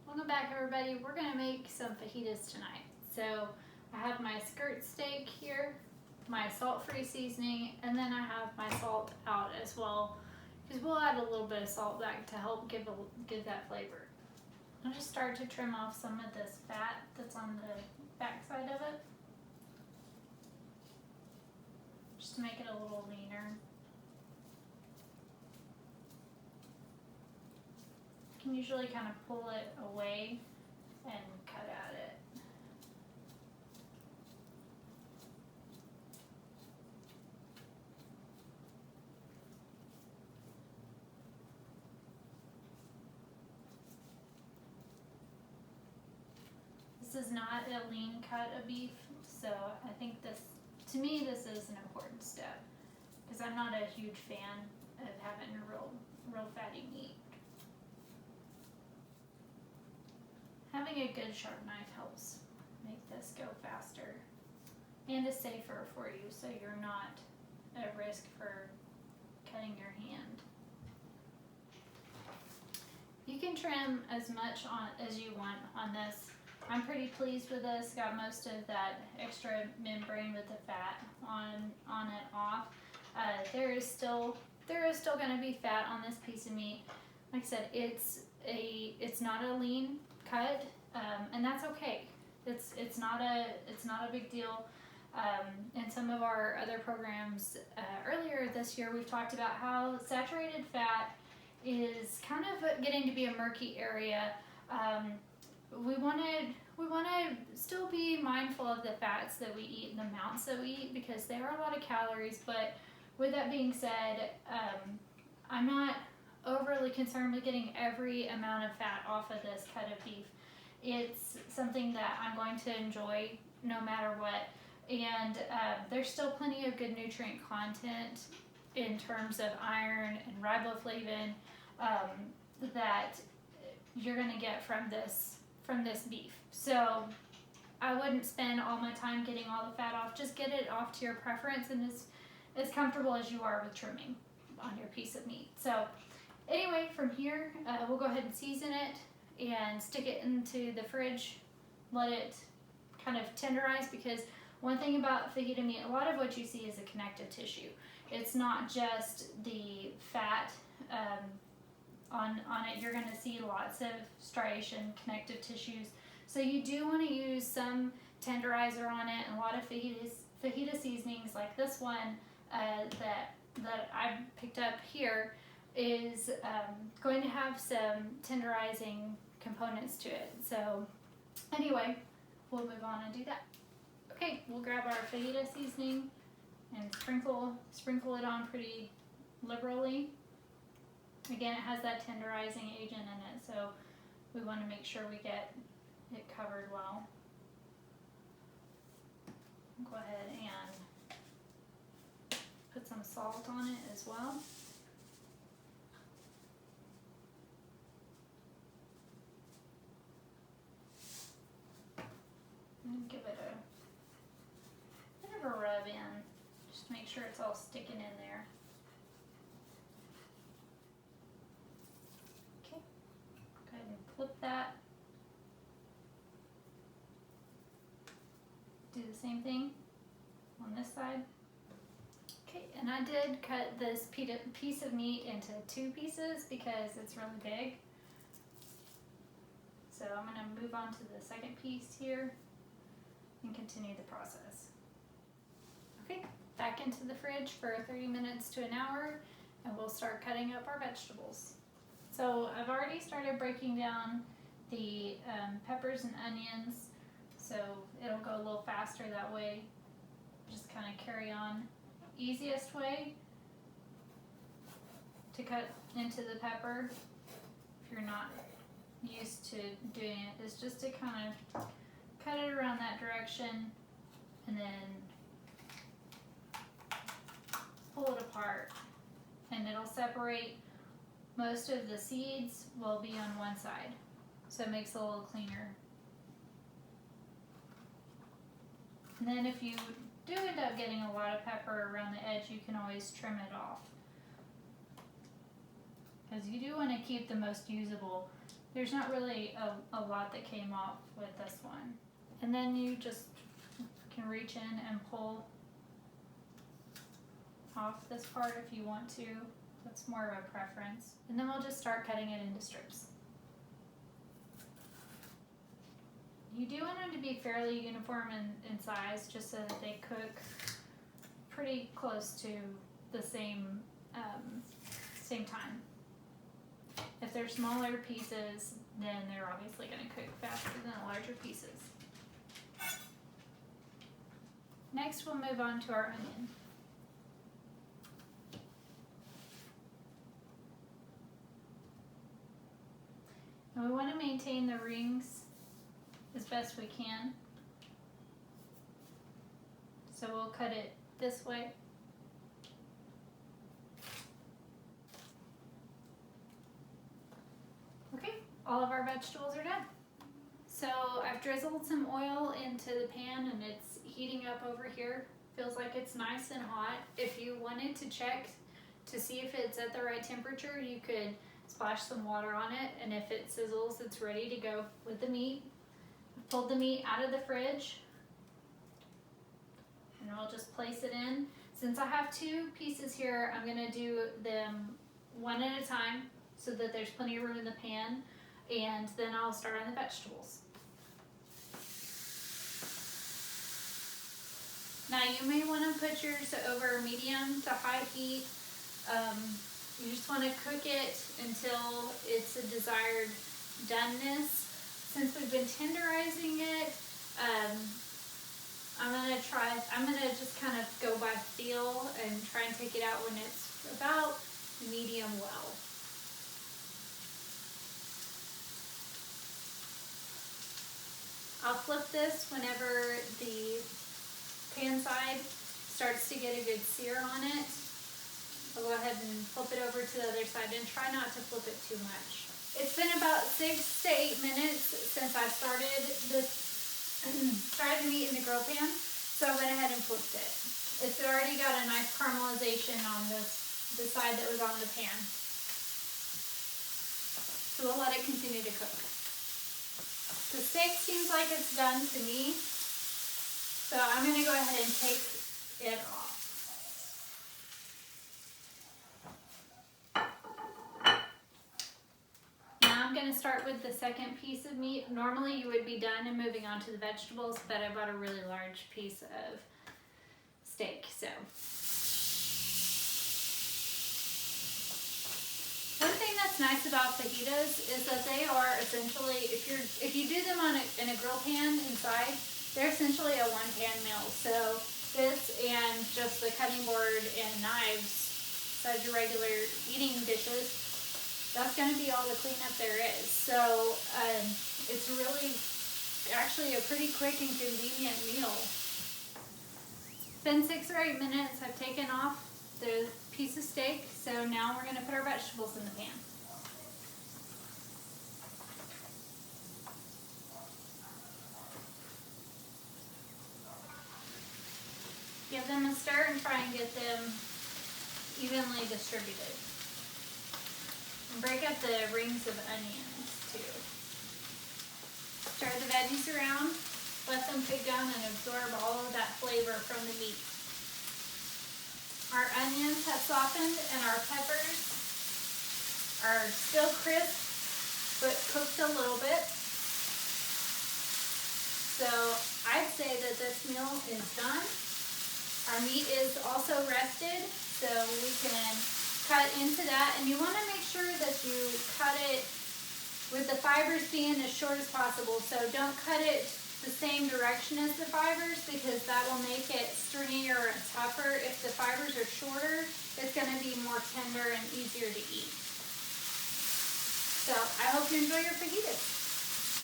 Welcome back, everybody. We're gonna make some fajitas tonight. So I have my skirt steak here, my salt-free seasoning, and then I have my salt out as well, because we'll add a little bit of salt back to help give that flavor. I'll just start to trim off some of this fat that's on the back side of it, just to make it a little leaner. You can usually kind of pull it away and cut at it. This is not a lean cut of beef, so I think this, to me, this is an important step, because I'm not a huge fan of having a real fatty meat. Having a good sharp knife helps make this go faster and is safer for you, so you're not at risk for cutting your hand. You can trim as much as you want on this. I'm pretty pleased with this. Got most of that extra membrane with the fat on it off. There is still going to be fat on this piece of meat. Like I said, it's not a lean cut, and that's okay. It's not a big deal. In some of our other programs earlier this year, we've talked about how saturated fat is kind of getting to be a murky area. We want to still be mindful of the fats that we eat and the amounts that we eat, because there are a lot of calories. But with that being said, I'm not overly concerned with getting every amount of fat off of this cut of beef. It's something that I'm going to enjoy no matter what, and there's still plenty of good nutrient content in terms of iron and riboflavin that you're going to get from this beef. So I wouldn't spend all my time getting all the fat off. Just get it off to your preference and as comfortable as you are with trimming on your piece of meat. So anyway, from here, we'll go ahead and season it and stick it into the fridge. Let it kind of tenderize, because one thing about fajita meat, a lot of what you see is a connective tissue. It's not just the fat on it. You're going to see lots of striation, connective tissues. So you do want to use some tenderizer on it, and a lot of fajita seasonings like this one that I picked up here is going to have some tenderizing components to it. So anyway, we'll move on and do that. Okay, we'll grab our fajita seasoning and sprinkle it on pretty liberally. Again, it has that tenderizing agent in it, so we want to make sure we get it covered well. Go ahead and put some salt on it as well. And give it a bit of a rub in, just to make sure it's all sticking in there. Okay, go ahead and flip that. Do the same thing on this side. Okay, and I did cut this piece of meat into 2 pieces because it's really big. So I'm going to move on to the second piece here and continue the process. Okay, back into the fridge for 30 minutes to an hour, and we'll start cutting up our vegetables. So I've already started breaking down the peppers and onions, so it'll go a little faster that way. Just kind of carry on. Easiest way to cut into the pepper, if you're not used to doing it, is just to kind of cut it around that direction and then pull it apart, and it'll separate. Most of the seeds will be on one side, so it makes it a little cleaner. And then if you do end up getting a lot of pepper around the edge, you can always trim it off, because you do want to keep the most usable There's not really a lot that came off with this one. And then you just can reach in and pull off this part if you want to. That's more of a preference. And then we'll just start cutting it into strips. You do want them to be fairly uniform in size, just so that they cook pretty close to the same time. If they're smaller pieces, then they're obviously going to cook faster than the larger pieces. Next, we'll move on to our onion. And we want to maintain the rings as best we can. So we'll cut it this way. Okay, all of our vegetables are done. So I've drizzled some oil into the pan and it's heating up over here. Feels like it's nice and hot. If you wanted to check to see if it's at the right temperature, you could splash some water on it, and if it sizzles, it's ready to go with the meat. I've pulled the meat out of the fridge and I'll just place it in. Since I have two pieces here, I'm gonna do them one at a time so that there's plenty of room in the pan, and then I'll start on the vegetables. Now you may want to put yours over medium to high heat. You just want to cook it until it's a desired doneness. Since we've been tenderizing it, I'm gonna just kind of go by feel and try and take it out when it's about medium well. I'll flip this whenever the pan side starts to get a good sear on it. I'll go ahead and flip it over to the other side and try not to flip it too much. It's been about 6 to 8 minutes since I started the meat in the grill pan, so I went ahead and flipped it. It's already got a nice caramelization on the side that was on the pan. So we'll let it continue to cook. The steak seems like it's done to me, so I'm going to go ahead and take it off. I'm going to start with the second piece of meat. Normally you would be done and moving on to the vegetables, but I bought a really large piece of steak. So one thing that's nice about fajitas is that they are essentially, if you do them in a grill pan inside, they're essentially a one-pan meal. So this and just the cutting board and knives, besides your regular eating dishes, that's going to be all the cleanup there is. So it's really actually a pretty quick and convenient meal. It's been 6 or 8 minutes. I've taken off the piece of steak, so now we're going to put our vegetables in the pan. Give them a stir and try and get them evenly distributed. And break up the rings of onions too. Stir the veggies around, let them cook down and absorb all of that flavor from the meat. Our onions have softened and our peppers are still crisp but cooked a little bit. So I'd say that this meal is done. Our meat is also rested, so we can cut into that, and you want to make sure that you cut it with the fibers being as short as possible. So don't cut it the same direction as the fibers, because that will make it stringier and tougher. If the fibers are shorter, it's going to be more tender and easier to eat. So I hope you enjoy your fajitas.